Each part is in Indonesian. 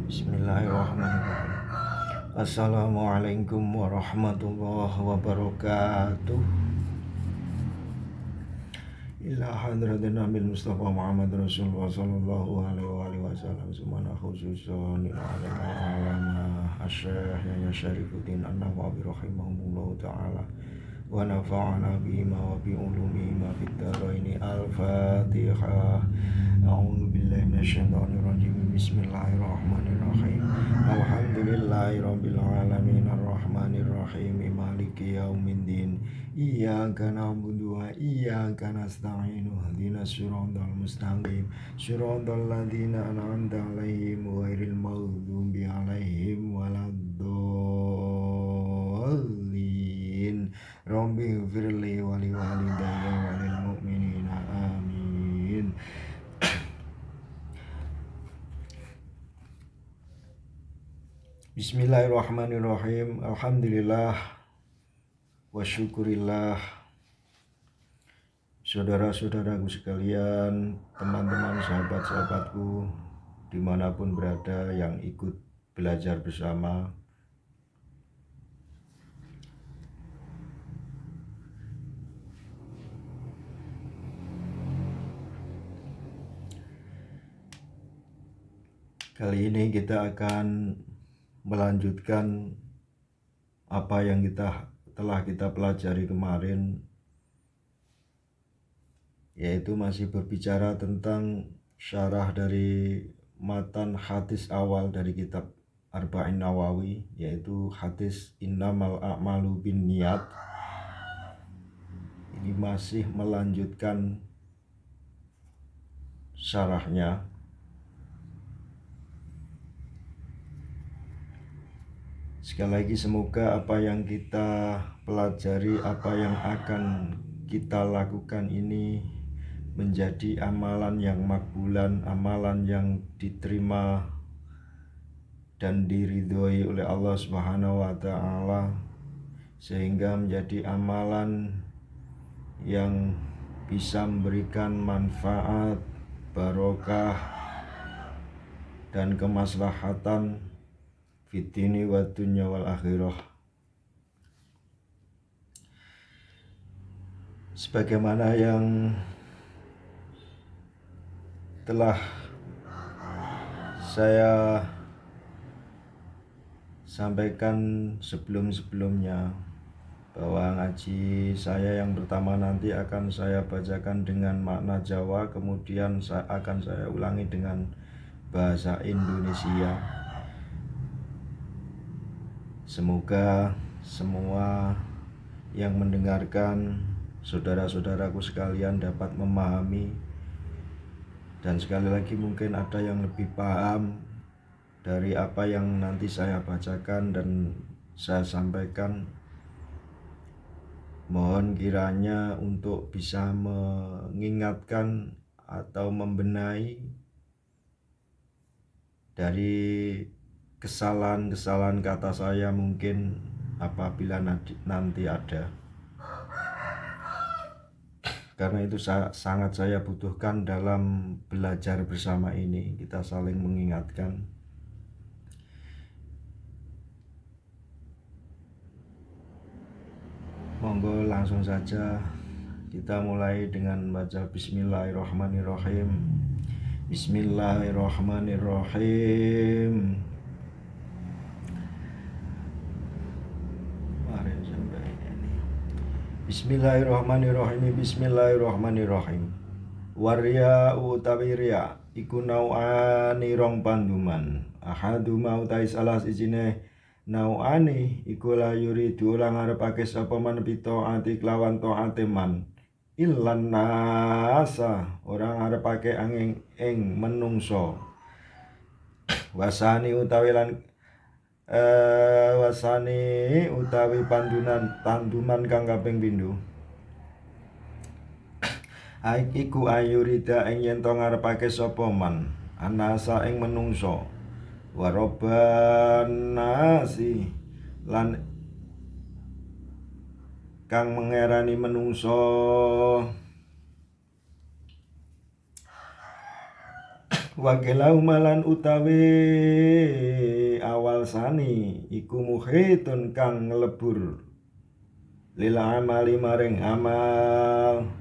Bismillahirrahmanirrahim. Assalamualaikum warahmatullahi wabarakatuh. Ila hadratin Nabil Mustafa Muhammad Rasulullah sallallahu alaihi wasallam Sumana khususan ila alama asyah ya syarifuddin an-Nawawi rahimahumullah ta'ala wa nafa'ana bima wa bi ulumihima fid dharaini. Al-Fatihah. A'udzu billahi minasyaitonir rajim. Bismillahirrahmanirrahim. Alhamdulillahirabbil alamin arrahmanir rahim maliki yaumiddin. Iyyaka na'budu wa iyyaka nasta'in. Ihdinas siratal mustaqim. Siratal ladzina an'amta 'alaihim ghairil maghdubi 'alaihim waladdallin. Rabbi ighfirli wa liwalidayya wa lil mu'minina amin. Bismillahirrahmanirrahim. Alhamdulillah wa syukurillah. Saudara-saudaraku sekalian, teman-teman, sahabat-sahabatku dimanapun berada yang ikut belajar bersama, kali ini kita akan melanjutkan apa yang telah kita pelajari kemarin, yaitu masih berbicara tentang syarah dari matan hadis awal dari kitab Arba'in Nawawi, yaitu hadis innamal a'malu binniyat. Ini masih melanjutkan syarahnya. Sekali lagi, semoga apa yang kita pelajari, apa yang akan kita lakukan ini menjadi amalan yang makbulan, amalan yang diterima dan diridhoi oleh Allah Subhanahu wa ta'ala, sehingga menjadi amalan yang bisa memberikan manfaat, barokah, dan kemaslahatan fitini wa dunya wal akhirah. Sebagaimana yang telah saya sampaikan sebelum-sebelumnya, bahwa ngaji saya yang pertama nanti akan saya bacakan dengan makna Jawa, kemudian akan saya ulangi dengan bahasa Indonesia. Semoga semua yang mendengarkan, saudara-saudaraku sekalian, dapat memahami, dan sekali lagi mungkin ada yang lebih paham dari apa yang nanti saya bacakan dan saya sampaikan. Mohon kiranya untuk bisa mengingatkan atau membenahi dari kesalahan-kesalahan kata saya mungkin apabila nanti ada. Karena itu sangat saya butuhkan dalam belajar bersama ini, kita saling mengingatkan. Monggo langsung saja kita mulai dengan baca Bismillahirrahmanirrahim. Bismillahirrahmanirrahim. Bismillahirrahmanirrahim. Bismillahirrahmanirrahim. Waria utawi riya iku nau'ani rong panduman. Ahaduma utai salah sijine nau'ani iku la yuridu lang ngarepake sapa man bitaati kelawan taate man illan nasa, ora ngarepake angin ing menungso. Wasani utawi tanduman kang kaping pindho iku ayurida ing yen to ngarepake sapa man anasa ing menungso, waroban nasi lan kang mengerani menungso, Wakilau malan utawi awal sani iku muhitun kang ngelebur lila amali maring amal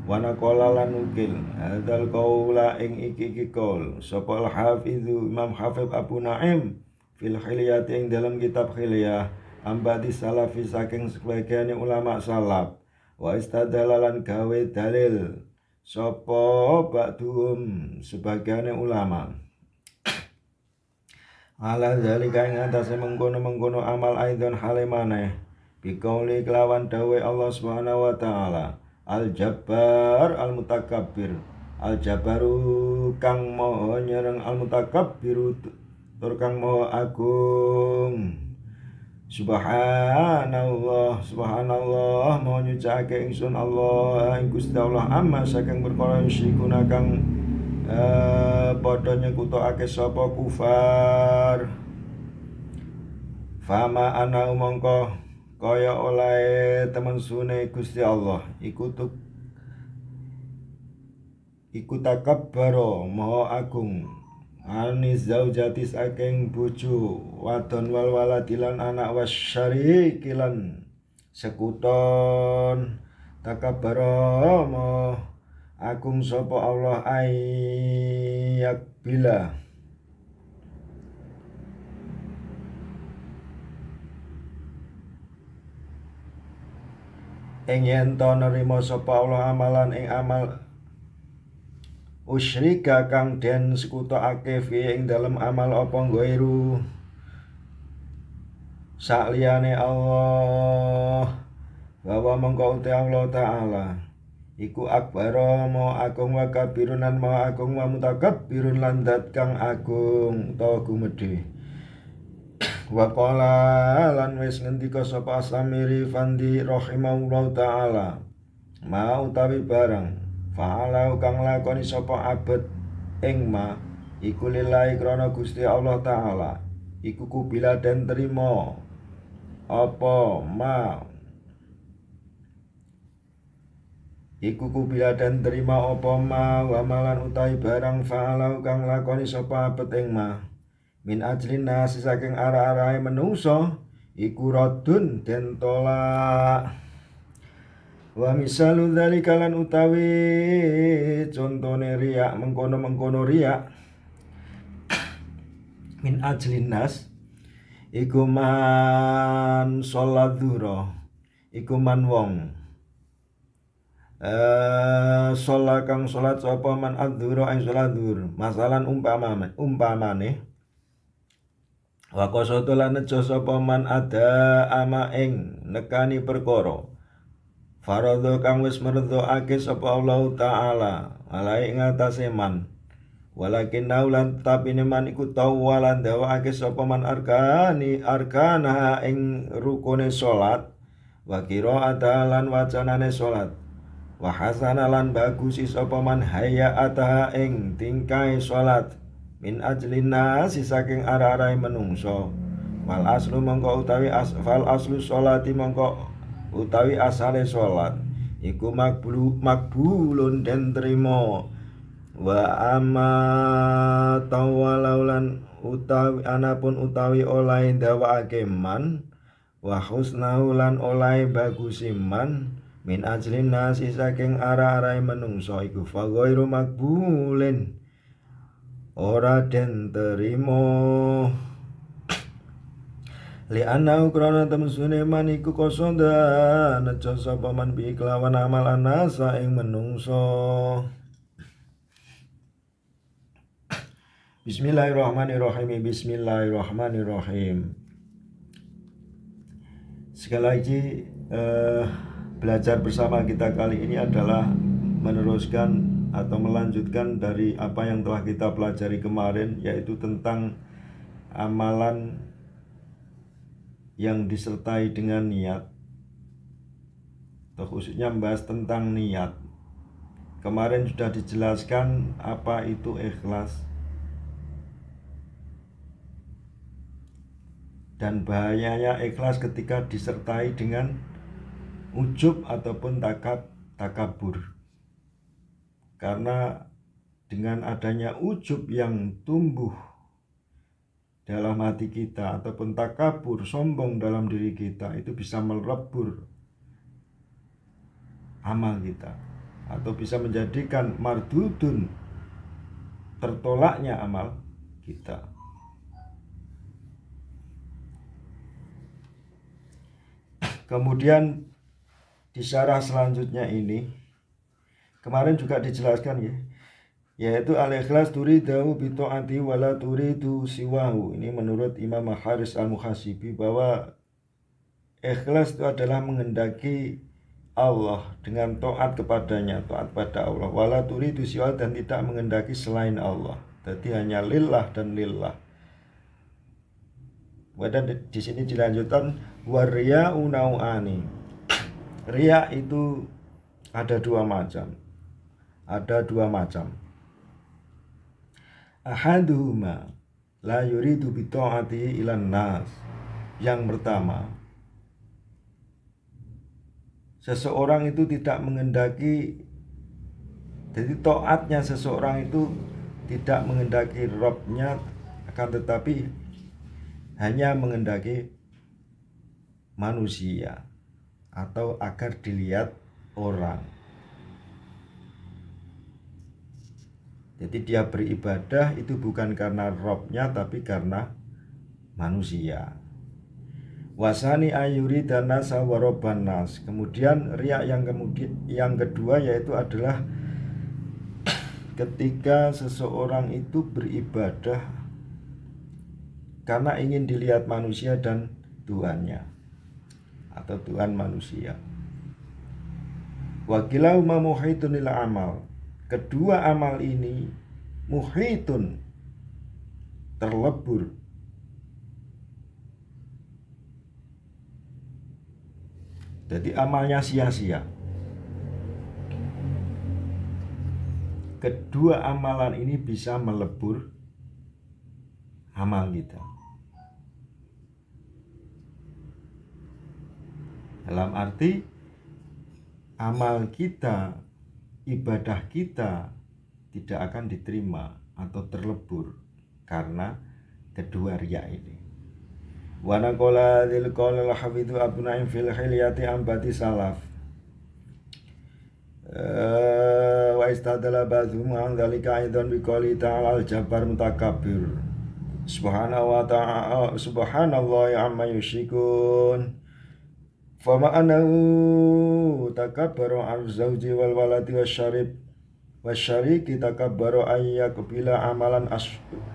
wana kola lan ukil hadal kaula ing iki kaul sapa al-hafidhu Imam Hafidh Abu Naim fil Hilyati ing dalam kitab Hilyah ambati salafi saking sebagian ulama salaf wa istadalalan gawe dalil sapa ba'dhum sebagian ulama ala zalika ing atase mengkono-mengkono amal aidon hale maneh biqauli kelawan dawe Allah Subhanahu wa taala Al-Jabbar Al-Mutakabbir Al-Jabbaru kang maha nyereng Al-Mutakabbiru tur kang maha agung Subhanallah Subhanallah mau nyucake ingsun Allah ing Gusti Allah amma saking perkara yusyrikuna kang padha nyekutake sapa kufar fama ana mongko kaya oleh temen sune Gusti Allah iku takabbaro maha agung anis zaujati saking bojo wadon wal waladilan anak wasyariki lan sekuton takabbaro maha agung sapa Allah ayyak bila ing yen to nerima sapa Allah amalan ing amal usyrika kang den sekutokake fi ing dalem amal apa ghairu sakliyane Allah bahwa mengko uti Allah taala iku akbara ma agung wa kabirunan ma agung wa mutakabbirun lan dat kang agung utawa gumedhe wa qala lan wis ngendika sapa As-Samiri Fandi rahimahullahu taala ma utawi barang fa'ala kang lakoni sapa abet ing ma iku lillahi krana Gusti Allah taala iku kubila den trima apa ma iku kubila den trima apa ma wa malan utawi barang fa'ala kang lakoni sapa abet ing ma min ajlin nasi saking arah-arahe menungso iku radun den tolak wa misalu dzalika lan utawi contone riya mengkono riya min ajlin nas iku man sholat dzura iku man wong sholat kang sholat sapa man adzura ing sholat dzur masalan umpamane wa qasatu lan nejo sapa man ada ama ing nekani perkara faradha kang wis merdhokake sapa Allah taala alai ing atase man walakin naulan tapine man iku tawalan dawake sapa man arkana ing rukune salat wa qira'ata lan wacanane salat wa hasana lan bagusi sapa man haya'ata ing tingkai salat min ajlin nasi saking arah-arahe menungso wal aslu mongko utawi asfal aslu sholati mongko utawi asale salat iku makbulun den trima wa amma tawalaulan utawi anapun utawi oleh ndawake man wa husnahu lan oleh bagusiman min ajlin nasi saking arah-arahe menungso iku fa ghairu makbulin ora den terima li anau krana temsune man iku kosonda nejo sapa man bi kelawan amal anasa ing menungso. Bismillahirrahmanirrahim. Bismillahirrahmanirrahim. Sekali lagi belajar bersama kita kali ini adalah meneruskan atau melanjutkan dari apa yang telah kita pelajari kemarin, yaitu tentang amalan yang disertai dengan niat, atau khususnya membahas tentang niat. Kemarin sudah dijelaskan apa itu ikhlas dan bahayanya ikhlas ketika disertai dengan ujub ataupun takabur. Karena dengan adanya ujub yang tumbuh dalam hati kita ataupun takabur, sombong dalam diri kita, itu bisa melebur amal kita atau bisa menjadikan mardudun, tertolaknya amal kita. Kemudian di syarah selanjutnya ini kemarin juga dijelaskan ya, yaitu al-ikhlas turidahu bi ta'ati wala turidu siwahu. Ini menurut Imam Haris Al-Muhasibi bahwa ikhlas itu adalah menghendaki Allah dengan taat kepadanya, taat pada Allah, wala turidu siwahu, dan tidak menghendaki selain Allah. Jadi hanya lillah dan lillah. Kemudian di sini dilanjutkan wariya'u nau'ani. Riya itu ada dua macam. Ahaduhuma la yuridu bi ta'ati ilan nas. Yang pertama, seseorang itu tidak menghendaki, jadi taatnya seseorang itu tidak menghendaki Rabb-nya, akan tetapi hanya menghendaki manusia atau agar dilihat orang. Jadi dia beribadah itu bukan karena Rabb-nya tapi karena manusia. Wasani ayuri dan nasa waroban nas. Kemudian riya yang kedua yaitu adalah ketika seseorang itu beribadah karena ingin dilihat manusia dan Tuhannya atau Tuhan manusia. Wakilahuma muhitun lil amal. Kedua amal ini muhitun, terlebur, jadi amalnya sia-sia. Kedua amalan ini bisa melebur amal kita. Dalam arti amal kita, ibadah kita tidak akan diterima atau terlebur karena kedua riya ini. Wa naqala dzil qaulil hafidzu Abu Naim fil hilyati ambati salaf. Wa istadala ba'dhum an dzalika aidan bi qouli ta'ala al-jabbar mutakabbir. Subhanallahi amma yusyrikun. Fama anahu takabbaru an zawji wal waladi wasyariki takabbaru ayyakbila amalan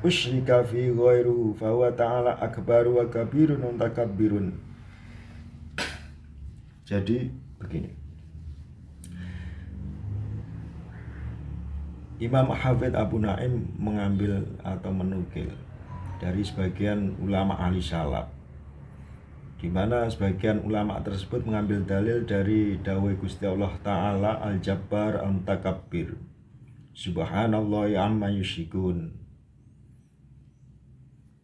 usyrika fi ghairuhu fahuwa ta'ala akbaru wa kabirun takabbirun. Jadi begini, Imam Hafidz Abu Naim mengambil atau menukil dari sebagian ulama ahli salaf, di mana sebagian ulama tersebut mengambil dalil dari dawai Gusti Allah Ta'ala Al-Jabbar Al-Mutakabbir, Subhanallah amma yusyrikun,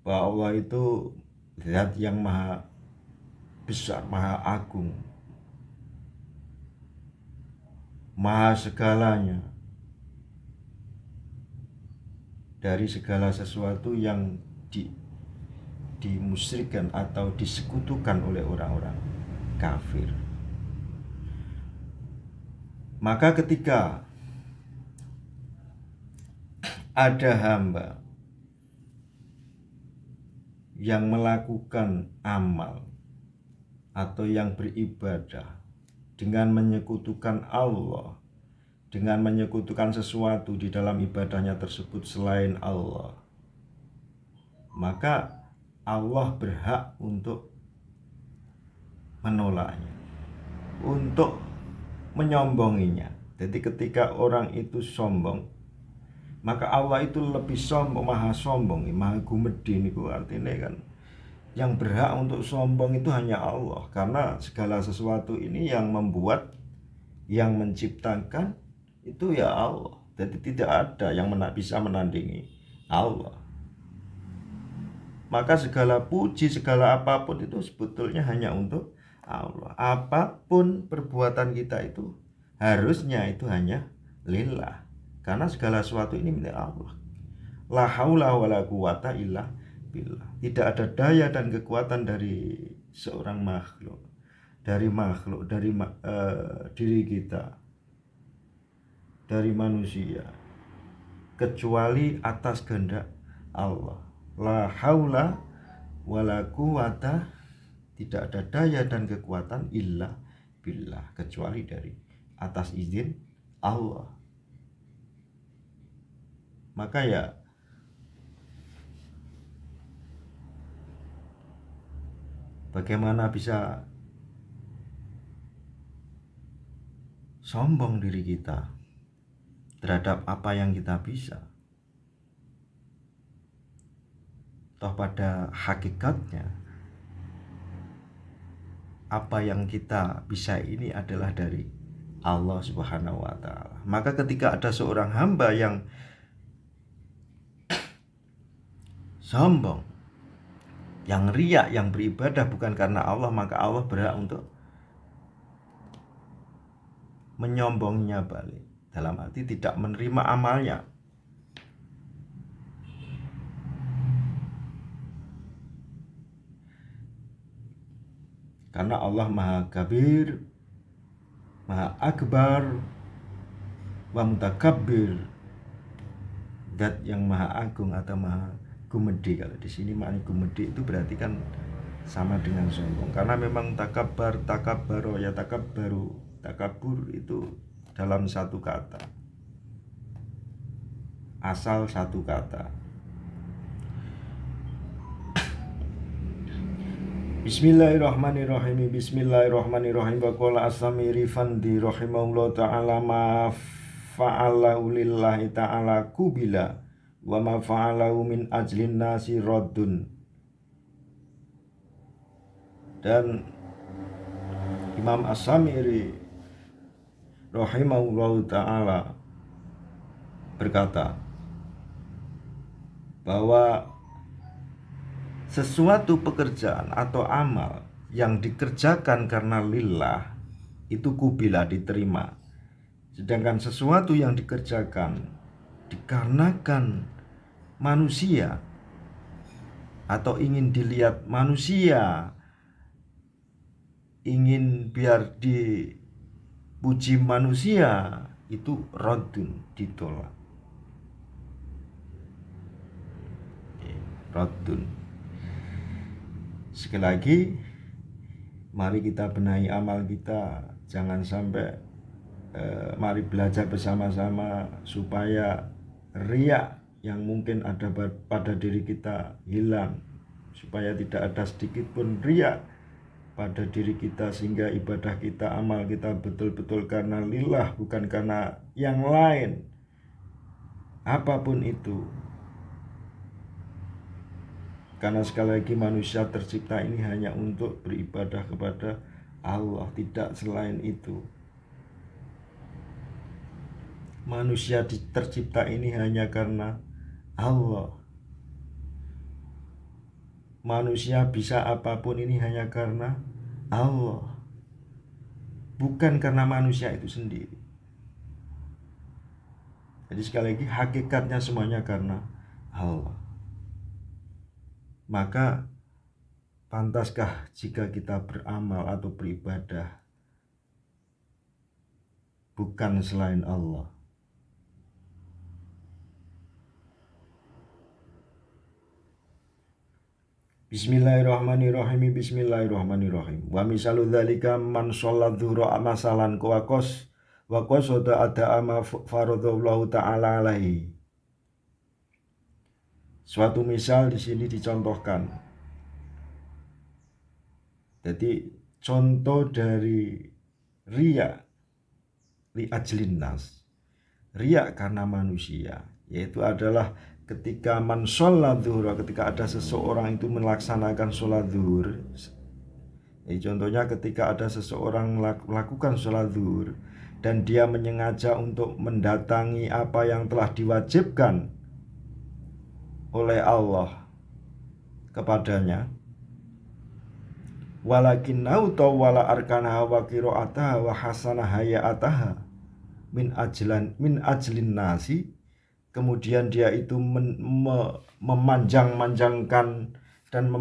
bahwa Allah itu zat yang maha besar, maha agung, maha segalanya, dari segala sesuatu yang dimusyrikan atau disekutukan oleh orang-orang kafir. Maka ketika ada hamba yang melakukan amal atau yang beribadah dengan menyekutukan Allah, dengan menyekutukan sesuatu di dalam ibadahnya tersebut selain Allah, maka Allah berhak untuk menolaknya, untuk menyombonginya. Jadi ketika orang itu sombong, maka Allah itu lebih sombong, maha sombong, maha gumedhi. Niku artinya kan yang berhak untuk sombong itu hanya Allah, karena segala sesuatu ini yang membuat, yang menciptakan itu ya Allah. Jadi tidak ada yang bisa menandingi Allah. Maka segala puji, segala apapun itu sebetulnya hanya untuk Allah. Apapun perbuatan kita itu harusnya itu hanya lillah, Karena segala sesuatu ini milik Allah. La haula wala quwata illa billah. Tidak ada daya dan kekuatan dari seorang makhluk, dari diri kita, dari manusia, kecuali atas kehendak Allah. La haula wala quwata, tidak ada daya dan kekuatan illa billah, kecuali dari atas izin Allah. Maka ya bagaimana bisa sombong diri kita terhadap apa yang kita bisa? Toh pada hakikatnya apa yang kita bisa ini adalah dari Allah Subhanahu wa Ta'ala. Maka ketika ada seorang hamba yang sombong, yang riya, yang beribadah bukan karena Allah, maka Allah berhak untuk menyombongnya balik, dalam arti tidak menerima amalnya. Karena Allah Maha Kabir, Maha Akbar, wa Mutakabbir, zat yang Maha Agung atau Maha Gumedi. Kalau di sini makna gumedi itu berarti kan sama dengan sombong. Karena memang takabbar, takabbaro, ya takabbaru, takabur itu dalam satu kata, asal satu kata. Bismillahirrahmanirrahim. Bismillahirrahmanirrahim. Wa qala as-Samiri fandi rahimahullah ta'ala ma fa'alahu lillahi ta'ala kubila wa ma fa'alahu min ajlin nasi raddun. Dan Imam As-Samiri rahimahullah ta'ala berkata bahwa sesuatu pekerjaan atau amal yang dikerjakan karena lillah itu kubila, diterima. Sedangkan sesuatu yang dikerjakan dikarenakan manusia atau ingin dilihat manusia, ingin biar dipuji manusia, itu raddun, ditolak. Raddun. Sekali lagi, mari kita benahi amal kita. Jangan sampai mari belajar bersama-sama supaya riya yang mungkin ada pada diri kita hilang, supaya tidak ada sedikit pun riya pada diri kita, sehingga ibadah kita, amal kita betul-betul karena lillah, bukan karena yang lain apapun itu. Karena sekali lagi manusia tercipta ini hanya untuk beribadah kepada Allah, tidak selain itu. Manusia tercipta ini hanya karena Allah. Manusia bisa apapun ini hanya karena Allah, bukan karena manusia itu sendiri. Jadi sekali lagi, hakikatnya semuanya karena Allah. Maka pantaskah jika kita beramal atau beribadah bukan selain Allah? Bismillahirrahmanirrahim. Bismillahirrahmanirrahim. Wa misalu dzalika man shollat dzuhra masalan wa qasada ada ama faradallahu ta'ala alaihi. Suatu misal di sini dicontohkan. Jadi contoh dari riya li ajlin nas, riya karena manusia, yaitu adalah ketika man sholat zuhur, ketika ada seseorang itu melaksanakan sholat zuhur. Jadi contohnya ketika ada seseorang melakukan sholat zuhur dan dia menyengaja untuk mendatangi apa yang telah diwajibkan oleh Allah kepadanya, walakin nautau wala arkanaha wa qiraataha wa hasana hayataha, min ajlin nasi, kemudian dia itu memanjang-manjangkan dan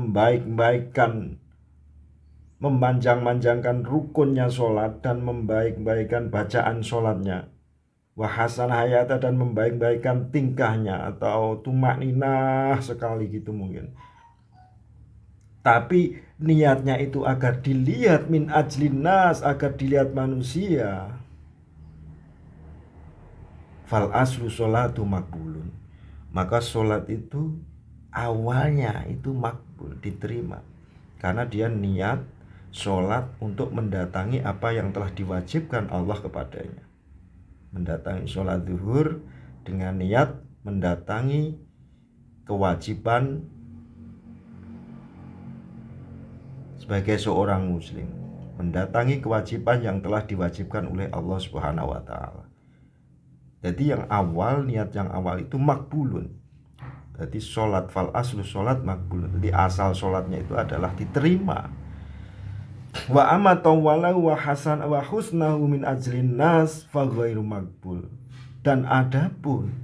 memanjang-manjangkan rukunnya sholat dan membaik-baikkan bacaan sholatnya, wahasan hayata, dan membaik-baikkan tingkahnya atau tumakninah sekali gitu mungkin. Tapi niatnya itu agar dilihat min ajlin nas, agar dilihat manusia. Fal aslu sholatu makbulun, maka sholat itu awalnya itu makbul, diterima, karena dia niat sholat untuk mendatangi apa yang telah diwajibkan Allah kepadanya. Mendatangi sholat zuhur dengan niat mendatangi kewajiban sebagai seorang muslim, mendatangi kewajiban yang telah diwajibkan oleh Allah Subhanahu wa taala. Jadi yang awal, niat yang awal itu makbulun. Jadi sholat, fal aslu sholat makbulun. Jadi asal sholatnya itu adalah diterima. Wa amatan walau wa hasan wa husnahu min ajlin nas fa ghairu makbul. Dan adapun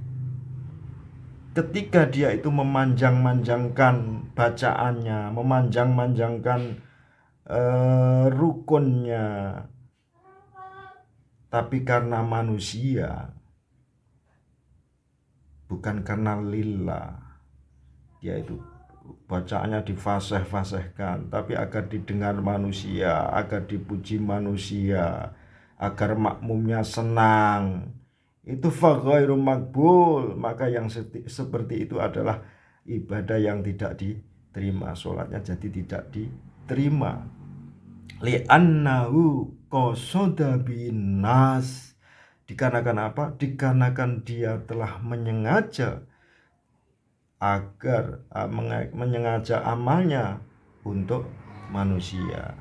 ketika dia itu memanjang-manjangkan bacaannya, memanjang-manjangkan rukunnya, tapi karena manusia, bukan karena lillah, dia itu bacaannya difasih-fasihkan, tapi agar didengar manusia, agar dipuji manusia, agar makmumnya senang, itu faghairu makbul. Maka yang seperti itu adalah ibadah yang tidak diterima, sholatnya jadi tidak diterima. Li'annahu qasada bin nas, dikarenakan apa? Dikarenakan dia telah menyengaja agar menyengaja amalnya untuk manusia.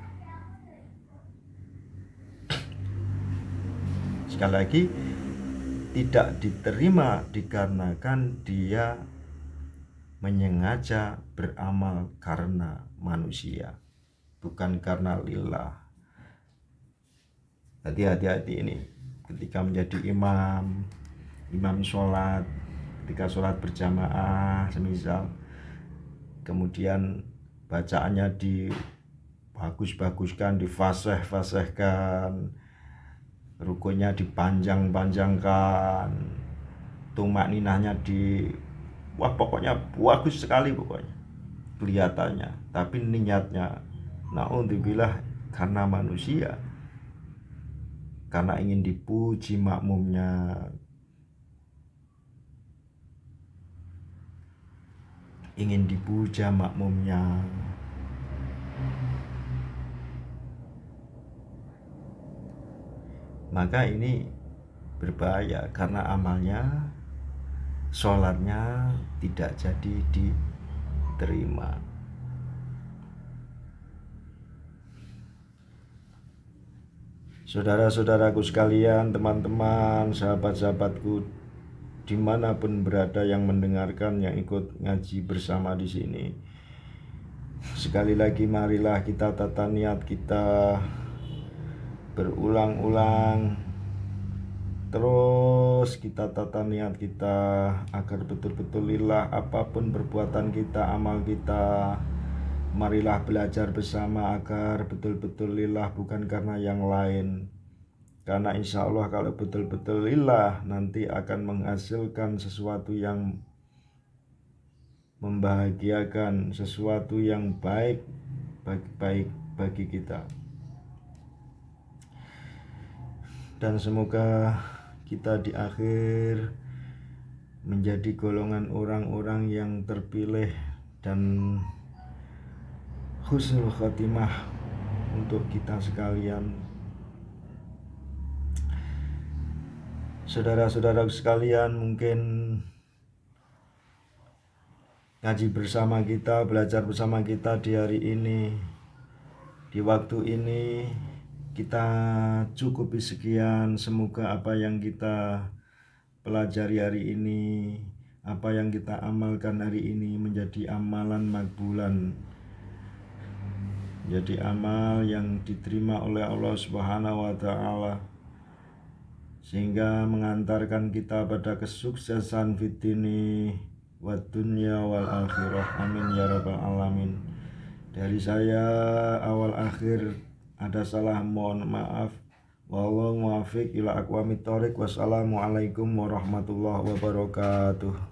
Sekali lagi, tidak diterima dikarenakan dia menyengaja beramal karena manusia, bukan karena lillah. Hati-hati ini ketika menjadi imam sholat, ketika sholat berjamaah semisal, kemudian bacaannya dibagus-baguskan, difasih-fasihkan, rukunya dipanjang-panjangkan, tumakninahnya wah pokoknya bagus sekali pokoknya kelihatannya, tapi niatnya naudzubillah karena manusia, karena ingin dipuji makmumnya, ingin dipuja makmumnya. Maka ini berbahaya karena amalnya, sholatnya tidak jadi diterima. Saudara-saudaraku sekalian, teman-teman, sahabat-sahabatku dimanapun berada yang mendengarkan, yang ikut ngaji bersama di sini, sekali lagi marilah kita tata niat kita berulang-ulang, terus kita tata niat kita agar betul-betul lillah apapun perbuatan kita, amal kita. Marilah belajar bersama agar betul-betul lillah, bukan karena yang lain. Karena insya Allah kalau betul-betul lillah nanti akan menghasilkan sesuatu yang membahagiakan, sesuatu yang baik bagi kita. Dan semoga kita di akhir menjadi golongan orang-orang yang terpilih dan husnul khotimah untuk kita sekalian. Saudara-saudara sekalian, mungkin ngaji bersama kita, belajar bersama kita di hari ini, di waktu ini, kita cukupi sekian. Semoga apa yang kita pelajari hari ini, apa yang kita amalkan hari ini menjadi amalan makbulan, jadi amal yang diterima oleh Allah Subhanahu wa taala. sehingga mengantarkan kita pada kesuksesan fitini wa dunya wal akhirah. Amin ya rabbal alamin. Dari saya awal akhir ada salah, mohon maaf. Wallahu muwaffiq ila aqwamit thoriq. Wassalamualaikum warahmatullahi wabarakatuh.